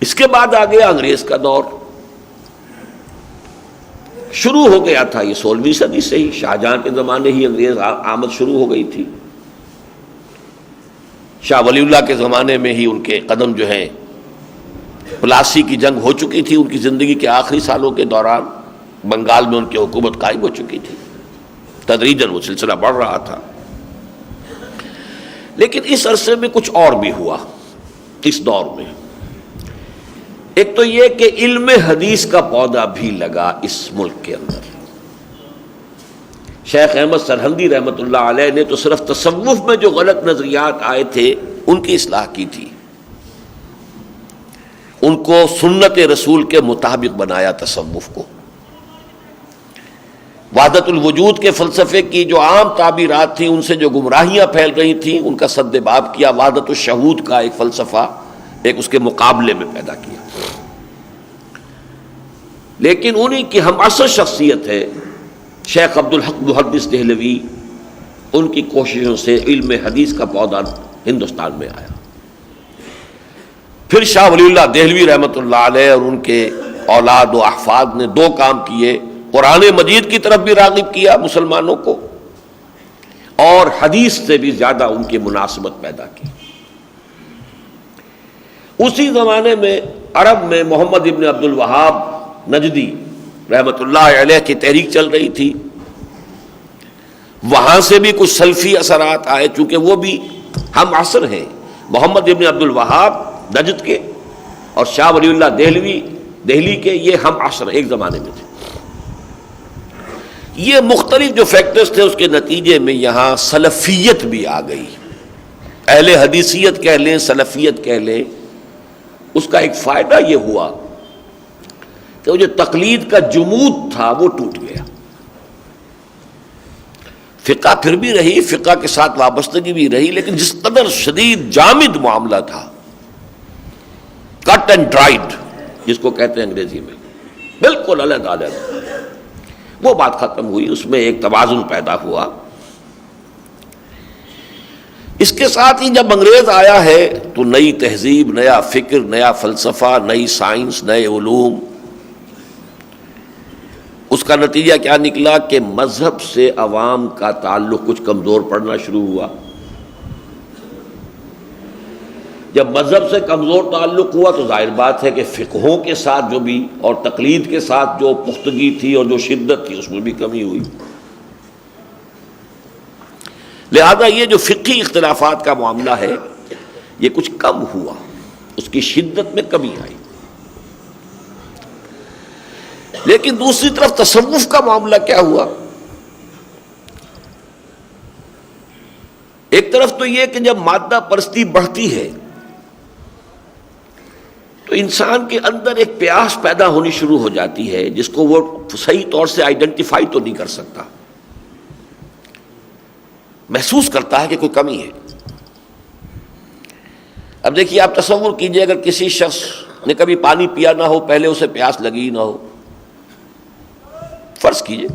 اس کے بعد آ گیا انگریز کا دور، شروع ہو گیا تھا یہ 16ویں صدی سے ہی، شاہجہاں کے زمانے ہی انگریز آمد شروع ہو گئی تھی، شاہ ولی اللہ کے زمانے میں ہی ان کے قدم جو ہیں، پلاسی کی جنگ ہو چکی تھی ان کی زندگی کے آخری سالوں کے دوران، بنگال میں ان کی حکومت قائم ہو چکی تھی، تدریجاً وہ سلسلہ بڑھ رہا تھا۔ لیکن اس عرصے میں کچھ اور بھی ہوا اس دور میں۔ ایک تو یہ کہ علم حدیث کا پودا بھی لگا اس ملک کے اندر۔ شیخ احمد سرہندی رحمۃ اللہ علیہ نے تو صرف تصوف میں جو غلط نظریات آئے تھے ان کی اصلاح کی تھی، ان کو سنت رسول کے مطابق بنایا تصوف کو۔ وحدت الوجود کے فلسفے کی جو عام تعبیرات تھیں، ان سے جو گمراہیاں پھیل رہی تھیں، ان کا سد باب کیا، وحدت الشہود کا ایک فلسفہ ایک اس کے مقابلے میں پیدا کیا۔ لیکن انہی کی ہم عصر شخصیت ہے شیخ عبدالحق محدث دہلوی، ان کی کوششوں سے علم حدیث کا پودا ہندوستان میں آیا۔ پھر شاہ ولی اللہ دہلوی رحمۃ اللہ علیہ اور ان کے اولاد و احفاد نے دو کام کیے، قرآن مجید کی طرف بھی راغب کیا مسلمانوں کو، اور حدیث سے بھی زیادہ ان کی مناسبت پیدا کی۔ اسی زمانے میں عرب میں محمد ابن عبد الوہاب نجدی رحمۃ اللہ علیہ کی تحریک چل رہی تھی، وہاں سے بھی کچھ سلفی اثرات آئے، چونکہ وہ بھی ہم عصر ہیں، محمد ابن عبد الوہاب نجد کے اور شاہ ولی اللہ دہلی کے، یہ ہم عصر ایک زمانے میں تھے۔ یہ مختلف جو فیکٹرز تھے، اس کے نتیجے میں یہاں سلفیت بھی آ گئی، اہل حدیثیت کہہ لیں، سلفیت کہہ لیں۔ اس کا ایک فائدہ یہ ہوا کہ وہ جو تقلید کا جمود تھا وہ ٹوٹ گیا۔ فقہ پھر بھی رہی، فقہ کے ساتھ وابستگی بھی رہی، لیکن جس قدر شدید جامد معاملہ تھا، کٹ اینڈ ڈرائیڈ جس کو کہتے ہیں انگریزی میں، بالکل علیحدہ علیحدہ، وہ بات ختم ہوئی، اس میں ایک توازن پیدا ہوا۔ اس کے ساتھ ہی جب انگریز آیا ہے تو نئی تہذیب، نیا فکر، نیا فلسفہ، نئی سائنس، نئے علوم، اس کا نتیجہ کیا نکلا کہ مذہب سے عوام کا تعلق کچھ کمزور پڑنا شروع ہوا۔ جب مذہب سے کمزور تعلق ہوا تو ظاہر بات ہے کہ فقہوں کے ساتھ جو بھی اور تقلید کے ساتھ جو پختگی تھی اور جو شدت تھی اس میں بھی کمی ہوئی۔ لہذا یہ جو فقہی اختلافات کا معاملہ ہے یہ کچھ کم ہوا، اس کی شدت میں کمی آئی۔ لیکن دوسری طرف تصوف کا معاملہ کیا ہوا؟ ایک طرف تو یہ کہ جب مادہ پرستی بڑھتی ہے تو انسان کے اندر ایک پیاس پیدا ہونی شروع ہو جاتی ہے، جس کو وہ صحیح طور سے آئیڈینٹیفائی تو نہیں کر سکتا، محسوس کرتا ہے کہ کوئی کمی ہے۔ اب دیکھیے، آپ تصور کیجئے اگر کسی شخص نے کبھی پانی پیا نہ ہو، پہلے اسے پیاس لگی ہی نہ ہو، فرض کیجئے،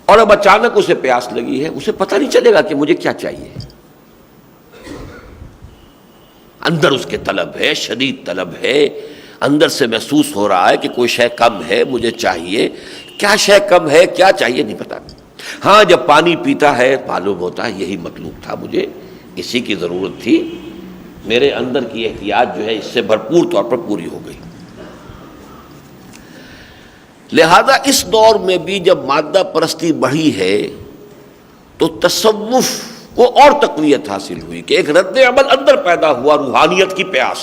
اور اب اچانک اسے پیاس لگی ہے، اسے پتہ نہیں چلے گا کہ مجھے کیا چاہیے۔ اندر اس کے طلب ہے، شدید طلب ہے، اندر سے محسوس ہو رہا ہے کہ کوئی شے کم ہے، مجھے چاہیے، کیا شے کم ہے، کیا چاہیے نہیں پتا۔ ہاں جب پانی پیتا ہے معلوم ہوتا ہے یہی مطلوب تھا، مجھے اسی کی ضرورت تھی، میرے اندر کی احتیاج جو ہے اس سے بھرپور طور پر پوری ہو گئی۔ لہذا اس دور میں بھی جب مادہ پرستی بڑھی ہے تو تصوف کو اور تقویت حاصل ہوئی کہ ایک رد عمل اندر پیدا ہوا، روحانیت کی پیاس۔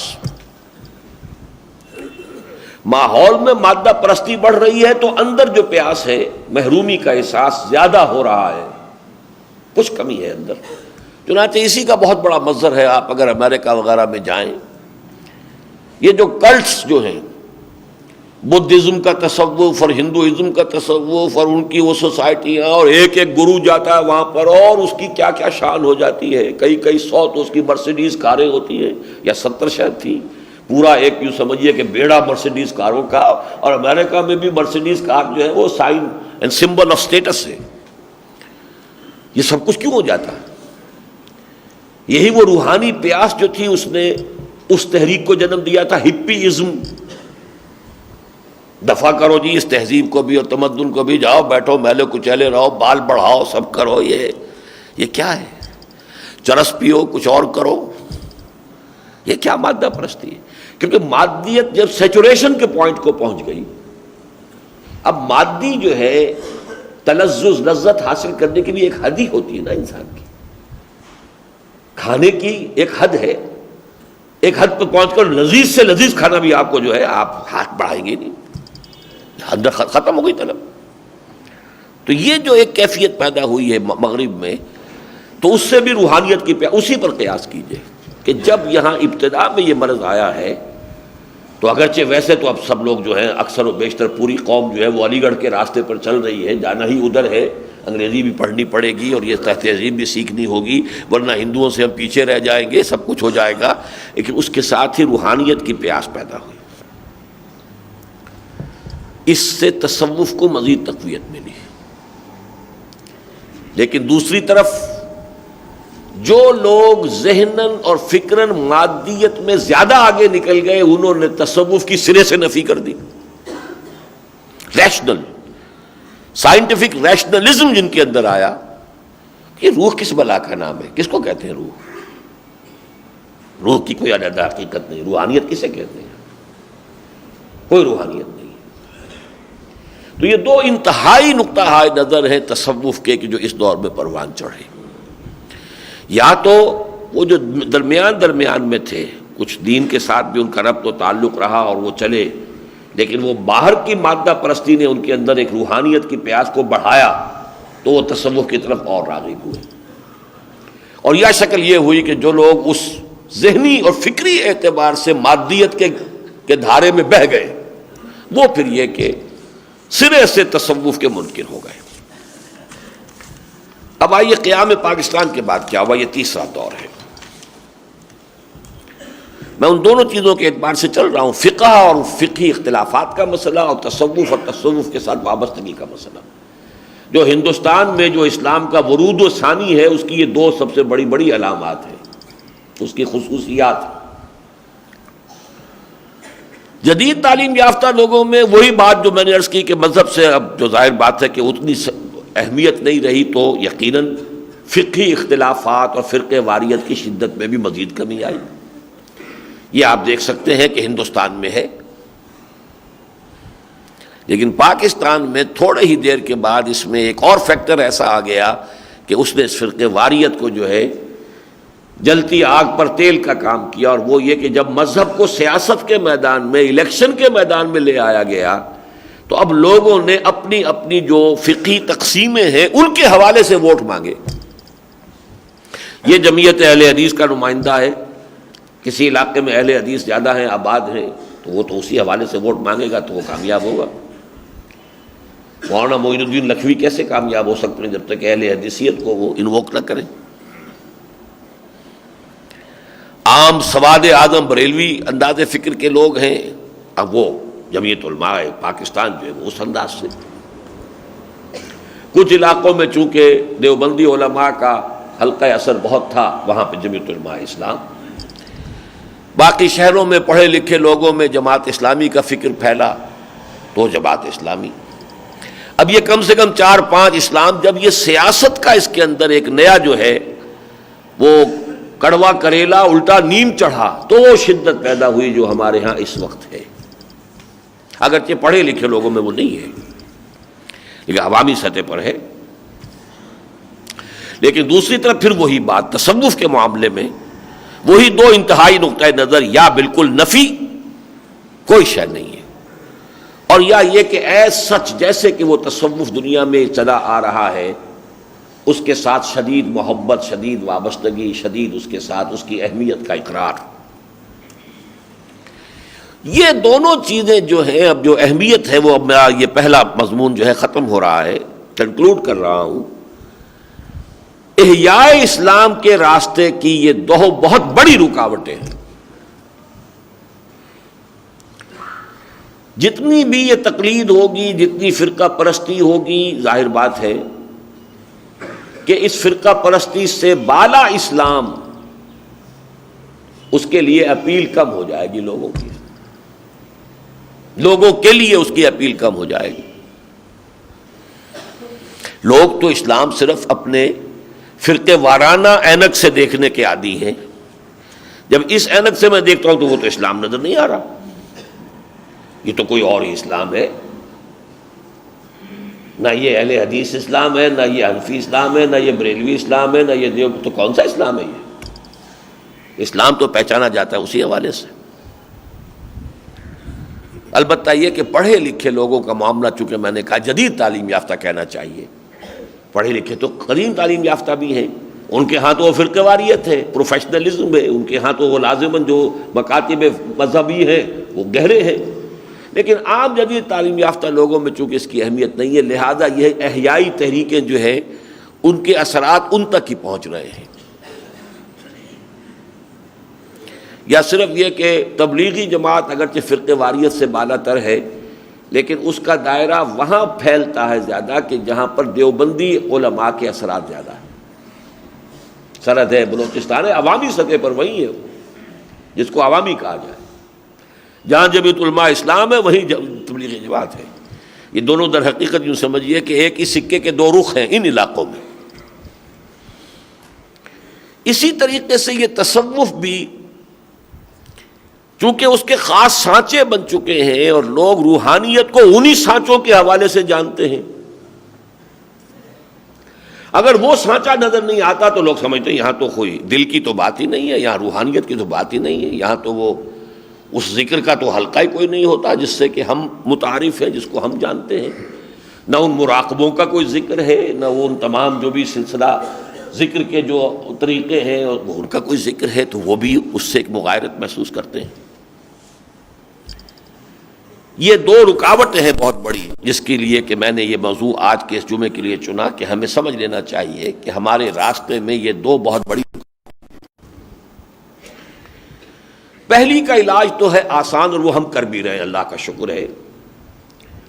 ماحول میں مادہ پرستی بڑھ رہی ہے تو اندر جو پیاس ہے، محرومی کا احساس زیادہ ہو رہا ہے، کچھ کمی ہے اندر۔ چنانچہ اسی کا بہت بڑا مظہر ہے، آپ اگر امریکہ وغیرہ میں جائیں، یہ جو کلٹس جو ہیں، بدھزم کا تصوف اور ہندوازم کا تصوف اور ان کی وہ سوسائٹیاں، اور ایک ایک گرو جاتا ہے وہاں پر اور اس کی کیا کیا شان ہو جاتی ہے، کئی 100 تو اس کی مرسیڈیز کاریں ہوتی ہیں، یا 70 شاید تھی، پورا ایک یوں سمجھیے کہ بیڑا مرسیڈیز کاروں کا۔ اور امریکہ میں بھی مرسیڈیز کار جو ہے وہ sign and symbol of status ہے۔ یہ سب کچھ کیوں ہو جاتا ہے؟ یہی وہ روحانی پیاس جو تھی اس نے اس تحریک کو جنم دیا تھا ہپیزم. دفع کرو جی اس تہذیب کو بھی اور تمدن کو بھی، جاؤ بیٹھو میلے کچیلے رہو، بال بڑھاؤ، سب کرو. یہ کیا ہے؟ چرس پیو، کچھ اور کرو. یہ کیا مادہ پرستی ہے؟ کیونکہ مادیت جب سیچوریشن کے پوائنٹ کو پہنچ گئی، اب مادی جو ہے تلذذ لذت حاصل کرنے کے لیے ایک حد ہی ہوتی ہے نا انسان کی. کھانے کی ایک حد ہے، ایک حد پہ پہنچ کر لذیذ سے لذیذ کھانا بھی آپ کو جو ہے آپ ہاتھ بڑھائیں گے نہیں، حد ختم ہو گئی طلب. تو یہ جو ایک کیفیت پیدا ہوئی ہے مغرب میں، تو اس سے بھی روحانیت کی اسی پر قیاس کیجئے کہ جب یہاں ابتدا میں یہ مرض آیا ہے تو اگرچہ ویسے تو اب سب لوگ جو ہیں اکثر و بیشتر پوری قوم جو ہے وہ علی گڑھ کے راستے پر چل رہی ہے، جانا ہی ادھر ہے، انگریزی بھی پڑھنی پڑے گی اور یہ تہذیب بھی سیکھنی ہوگی، ورنہ ہندوؤں سے ہم پیچھے رہ جائیں گے، سب کچھ ہو جائے گا. لیکن اس کے ساتھ ہی روحانیت کی پیاس پیدا ہوئی، اس سے تصوف کو مزید تقویت ملی. لیکن دوسری طرف جو لوگ ذہناً اور فکراً مادیت میں زیادہ آگے نکل گئے، انہوں نے تصوف کی سرے سے نفی کر دی. ریشنل سائنٹیفک ریشنلزم جن کے اندر آیا، یہ روح کس بلا کا نام ہے؟ کس کو کہتے ہیں روح؟ روح کی کوئی علیحدہ حقیقت نہیں. روحانیت کسے کہتے ہیں؟ کوئی روحانیت نہیں. تو یہ دو انتہائی نقطہ نظر ہے تصوف کے کہ جو اس دور میں پروان چڑھے. یا تو وہ جو درمیان میں تھے، کچھ دین کے ساتھ بھی ان کا ربط و تعلق رہا اور وہ چلے، لیکن وہ باہر کی مادہ پرستی نے ان کے اندر ایک روحانیت کی پیاس کو بڑھایا تو وہ تصوف کی طرف اور راغب ہوئے. اور یہ شکل یہ ہوئی کہ جو لوگ اس ذہنی اور فکری اعتبار سے مادیت کے دھارے میں بہہ گئے، وہ پھر یہ کہ سرے سے تصوف کے منکر ہو گئے. اب آئیے قیام پاکستان کے بعد کیا ہوا، یہ تیسرا دور ہے. میں ان دونوں چیزوں کے اعتبار سے چل رہا ہوں، فقہ اور فقہی اختلافات کا مسئلہ اور تصوف کے ساتھ وابستگی کا مسئلہ. جو ہندوستان میں جو اسلام کا ورود و ثانی ہے، اس کی یہ دو سب سے بڑی علامات ہیں، اس کی خصوصیات. جدید تعلیم یافتہ لوگوں میں وہی بات جو میں نے عرض کی کہ مذہب سے اب جو ظاہر بات ہے کہ اتنی اہمیت نہیں رہی، تو یقیناً فقہی اختلافات اور فرقہ واریت کی شدت میں بھی مزید کمی آئی. یہ آپ دیکھ سکتے ہیں کہ ہندوستان میں ہے، لیکن پاکستان میں تھوڑے ہی دیر کے بعد اس میں ایک اور فیکٹر ایسا آ گیا کہ اس نے اس فرقہ واریت کو جو ہے جلتی آگ پر تیل کا کام کیا. اور وہ یہ کہ جب مذہب کو سیاست کے میدان میں، الیکشن کے میدان میں لے آیا گیا، تو اب لوگوں نے اپنی اپنی جو فقہی تقسیمیں ہیں ان کے حوالے سے ووٹ مانگے. یہ جمعیت اہل حدیث کا نمائندہ ہے، کسی علاقے میں اہل حدیث زیادہ ہیں، آباد ہیں، تو وہ تو اسی حوالے سے ووٹ مانگے گا تو وہ کامیاب ہوگا. مولانا معین الدین لکھوی کیسے کامیاب ہو سکتے ہیں جب تک اہل حدیثیت کو وہ انووک نہ کریں؟ عام سواد اعظم بریلوی انداز فکر کے لوگ ہیں، اب وہ جمعیت علماء پاکستان جو ہے وہ اس انداز سے. کچھ علاقوں میں چونکہ دیوبندی علماء کا حلقہ اثر بہت تھا، وہاں پہ جمعیت علماء اسلام. باقی شہروں میں پڑھے لکھے لوگوں میں جماعت اسلامی کا فکر پھیلا تو جماعت اسلامی. اب یہ کم سے کم 4-5 اسلام، جب یہ سیاست کا اس کے اندر ایک نیا جو ہے وہ کڑوا کریلا الٹا نیم چڑھا، تو وہ شدت پیدا ہوئی جو ہمارے ہاں اس وقت ہے. اگرچہ پڑھے لکھے لوگوں میں وہ نہیں ہے، لیکن عوامی سطح پر ہے. لیکن دوسری طرف پھر وہی بات، تصوف کے معاملے میں وہی دو انتہائی نقطۂ نظر، یا بالکل نفی، کوئی شے نہیں ہے، اور یا یہ کہ اے سچ جیسے کہ وہ تصوف دنیا میں چلا آ رہا ہے، اس کے ساتھ شدید محبت، شدید وابستگی، شدید اس کے ساتھ اس کی اہمیت کا اقرار. یہ دونوں چیزیں جو ہیں، اب جو اہمیت ہے وہ اب میرا یہ پہلا مضمون جو ہے ختم ہو رہا ہے، کنکلوڈ کر رہا ہوں. احیاء اسلام کے راستے کی یہ دو بہت بڑی رکاوٹیں ہیں. جتنی بھی یہ تقلید ہوگی، جتنی فرقہ پرستی ہوگی، ظاہر بات ہے کہ اس فرقہ پرستی سے بالا اسلام اس کے لیے اپیل کم ہو جائے گی لوگوں کی، لوگوں کے لیے اس کی اپیل کم ہو جائے گی۔ لوگ تو اسلام صرف اپنے فرقے وارانہ اینک سے دیکھنے کے عادی ہیں۔ جب اس اینک سے میں دیکھتا ہوں تو وہ تو اسلام نظر نہیں آ رہا، یہ تو کوئی اور ہی اسلام ہے، نہ یہ اہل حدیث اسلام ہے، نہ یہ حنفی اسلام ہے، نہ یہ بریلوی اسلام ہے، نہ یہ دیو، تو کون سا اسلام ہے یہ؟ اسلام تو پہچانا جاتا ہے اسی حوالے سے۔ البتہ یہ کہ پڑھے لکھے لوگوں کا معاملہ، چونکہ میں نے کہا جدید تعلیم یافتہ کہنا چاہیے، پڑھے لکھے تو قدیم تعلیم یافتہ بھی ہیں، ان کے ہاں تو وہ فرقہ واریت ہے، پروفیشنلزم ہے، ان کے ہاں تو وہ لازماً جو مکاتب مذہبی ہیں وہ گہرے ہیں، لیکن عام جدید تعلیم یافتہ لوگوں میں چونکہ اس کی اہمیت نہیں ہے، لہذا یہ احیائی تحریکیں جو ہیں ان کے اثرات ان تک ہی پہنچ رہے ہیں۔ یا صرف یہ کہ تبلیغی جماعت اگرچہ فرقہ واریت سے بالا تر ہے، لیکن اس کا دائرہ وہاں پھیلتا ہے زیادہ کہ جہاں پر دیوبندی علماء کے اثرات زیادہ ہیں۔ سرحد ہے، بلوچستان ہے، عوامی سطح پر وہی ہے وہ، جس کو عوامی کہا جائے، جہاں جمعیت علماء اسلام ہے وہیں تبلیغی جماعت ہے۔ یہ دونوں در حقیقت یوں سمجھیے کہ ایک ہی سکے کے دو رخ ہیں ان علاقوں میں۔ اسی طریقے سے یہ تصوف بھی چونکہ اس کے خاص سانچے بن چکے ہیں اور لوگ روحانیت کو انہی سانچوں کے حوالے سے جانتے ہیں، اگر وہ سانچہ نظر نہیں آتا تو لوگ سمجھتے ہیں یہاں تو کوئی دل کی تو بات ہی نہیں ہے، یہاں روحانیت کی تو بات ہی نہیں ہے، یہاں تو وہ اس ذکر کا تو حلقہ ہی کوئی نہیں ہوتا جس سے کہ ہم متعارف ہیں، جس کو ہم جانتے ہیں، نہ ان مراقبوں کا کوئی ذکر ہے، نہ وہ ان تمام جو بھی سلسلہ ذکر کے جو طریقے ہیں ان کا کوئی ذکر ہے، تو وہ بھی اس سے ایک مغایرت محسوس کرتے ہیں۔ یہ دو رکاوٹیں ہیں بہت بڑی، جس کے لیے کہ میں نے یہ موضوع آج کے اس جمعے کے لیے چنا کہ ہمیں سمجھ لینا چاہیے کہ ہمارے راستے میں یہ دو بہت بڑی۔ پہلی کا علاج تو ہے آسان اور وہ ہم کر بھی رہے ہیں، اللہ کا شکر ہے۔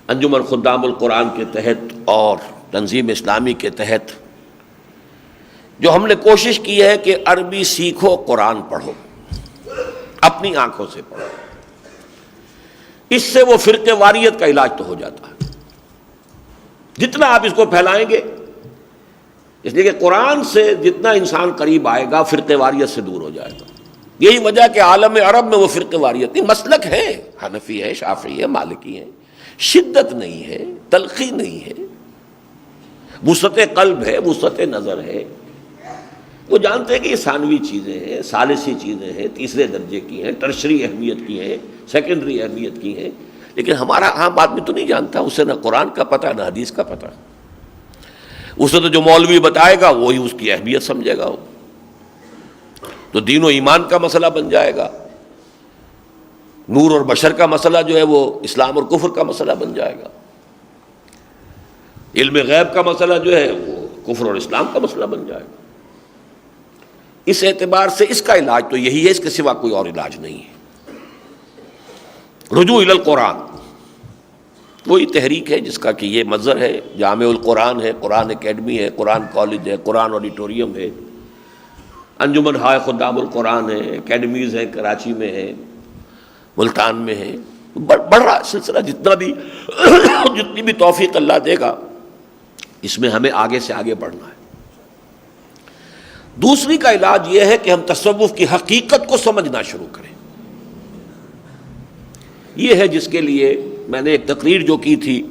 انجمن خدام القرآن کے تحت اور تنظیم اسلامی کے تحت جو ہم نے کوشش کی ہے کہ عربی سیکھو، قرآن پڑھو، اپنی آنکھوں سے پڑھو، اس سے وہ فرقے واریت کا علاج تو ہو جاتا ہے۔ جتنا آپ اس کو پھیلائیں گے، اس لیے کہ قرآن سے جتنا انسان قریب آئے گا فرقے واریت سے دور ہو جائے گا۔ یہی وجہ کہ عالم عرب میں وہ فرقے واریت نہیں، مسلک ہے، حنفی ہے، شافعی ہے، مالکی ہے، شدت نہیں ہے، تلخی نہیں ہے، وسعت قلب ہے، وسعت نظر ہے۔ وہ جانتے ہیں کہ یہ ثانوی چیزیں ہیں، ثالثی چیزیں ہیں، تیسرے درجے کی ہیں، ٹرشری اہمیت کی ہیں، سیکنڈری اہمیت کی ہیں، لیکن ہمارا عام آدمی تو نہیں جانتا، اسے نہ قرآن کا پتہ نہ حدیث کا پتہ، اسے تو جو مولوی بتائے گا وہی اس کی اہمیت سمجھے گا، تو دین و ایمان کا مسئلہ بن جائے گا، نور اور بشر کا مسئلہ جو ہے وہ اسلام اور کفر کا مسئلہ بن جائے گا، علم غیب کا مسئلہ جو ہے وہ کفر اور اسلام کا مسئلہ بن جائے گا۔ اس اعتبار سے اس کا علاج تو یہی ہے، اس کے سوا کوئی اور علاج نہیں ہے۔ رجوع الی القرآن وہی تحریک ہے جس کا کہ یہ منظر ہے، جامع القرآن ہے، قرآن اکیڈمی ہے، قرآن کالج ہے، قرآن آڈیٹوریم ہے، انجمن ہائے خدام القرآن ہے، اکیڈمیز ہیں، کراچی میں ہے، ملتان میں ہے، بڑھ رہا سلسلہ، جتنی بھی توفیق اللہ دے گا اس میں ہمیں آگے سے آگے بڑھنا ہے۔ دوسری کا علاج یہ ہے کہ ہم تصوف کی حقیقت کو سمجھنا شروع کریں۔ یہ ہے جس کے لیے میں نے ایک تقریر جو کی تھی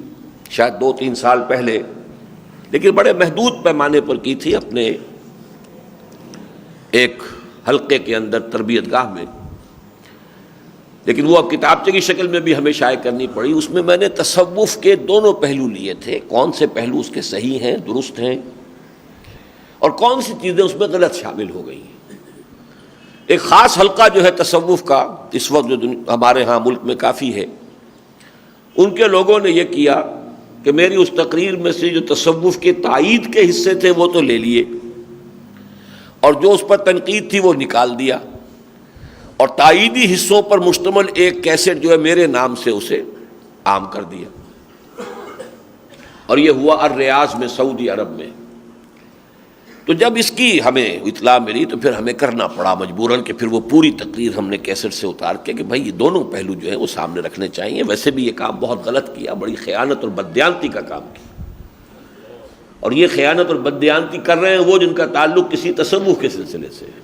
شاید 2-3 سال پہلے، لیکن بڑے محدود پیمانے پر کی تھی اپنے ایک حلقے کے اندر تربیت گاہ میں، لیکن وہ اب کتابچے کی شکل میں بھی ہمیں شائع کرنی پڑی۔ اس میں نے تصوف کے دونوں پہلو لیے تھے، کون سے پہلو اس کے صحیح ہیں، درست ہیں، اور کون سی چیزیں اس میں غلط شامل ہو گئی ہیں۔ ایک خاص حلقہ جو ہے تصوف کا اس وقت جو ہمارے ہاں ملک میں کافی ہے، ان کے لوگوں نے یہ کیا کہ میری اس تقریر میں سے جو تصوف کے تائید کے حصے تھے وہ تو لے لیے، اور جو اس پر تنقید تھی وہ نکال دیا، اور تائیدی حصوں پر مشتمل ایک کیسٹ جو ہے میرے نام سے اسے عام کر دیا، اور یہ ہوا الریاض میں، سعودی عرب میں۔ تو تو جب اس کی ہمیں اطلاع ملی تو پھر ہمیں کرنا پڑا مجبوراً کہ پھر وہ پوری تقریر ہم نے کیسٹ سے اتار کے کہ بھائی یہ دونوں پہلو جو ہیں وہ سامنے رکھنے چاہیے. ویسے بھی یہ کام بہت غلط کیا, بڑی خیانت اور بددیانتی کا کام کیا, اور یہ خیانت اور بددیانتی کر رہے ہیں وہ جن کا تعلق کسی تصوف کے سلسلے سے ہے,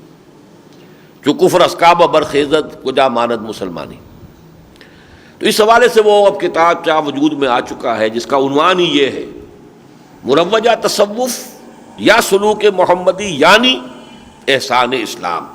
جو کفر اسکاب برخیزت کجا ماند مسلمانی. تو اس حوالے سے وہ اب کتاب چاہ وجود میں آ چکا ہے جس کا عنوان ہی یہ ہے, مروجہ تصوف یا سلوک محمدی یعنی احسان اسلام.